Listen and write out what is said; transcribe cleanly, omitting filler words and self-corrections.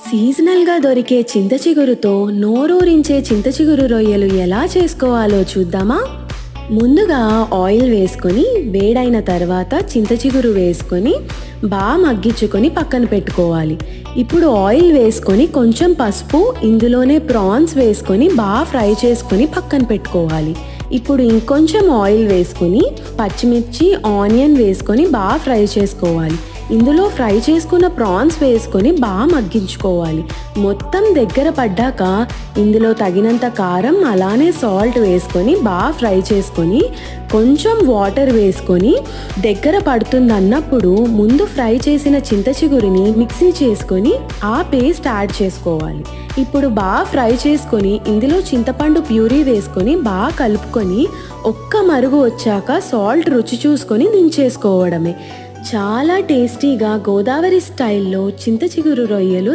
సీజనల్గా దొరికే చింత చిగురుతో నోరూరించే చింత చిగురు రొయ్యలు ఎలా చేసుకోవాలో చూద్దామా? ముందుగా ఆయిల్ వేసుకొని వేడైన తర్వాత చింత చిగురు వేసుకొని బాగా మగ్గించుకొని పక్కన పెట్టుకోవాలి. ఇప్పుడు ఆయిల్ వేసుకొని కొంచెం పసుపు, ఇందులోనే ప్రాన్స్ వేసుకొని బాగా ఫ్రై చేసుకొని పక్కన పెట్టుకోవాలి. ఇప్పుడు ఇంకొంచెం ఆయిల్ వేసుకొని పచ్చిమిర్చి, ఆనియన్ వేసుకొని బాగా ఫ్రై చేసుకోవాలి. ఇందులో ఫ్రై చేసుకున్న ప్రాన్స్ వేసుకొని బాగా మగ్గించుకోవాలి. మొత్తం దగ్గర పడ్డాక ఇందులో తగినంత కారం అలానే సాల్ట్ వేసుకొని బాగా ఫ్రై చేసుకొని కొంచెం వాటర్ వేసుకొని దగ్గర పడుతుందన్నప్పుడు ముందు ఫ్రై చేసిన చింత చిగురిని మిక్సీ చేసుకొని ఆ పేస్ట్ యాడ్ చేసుకోవాలి. ఇప్పుడు బాగా ఫ్రై చేసుకొని ఇందులో చింతపండు ప్యూరీ వేసుకొని బాగా కలుపుకొని ఒక్క మరుగు వచ్చాక సాల్ట్ రుచి చూసుకొని దించేసుకోవడమే. చాలా టేస్టీగా గోదావరి స్టైల్లో చింత చిగురు రొయ్యలు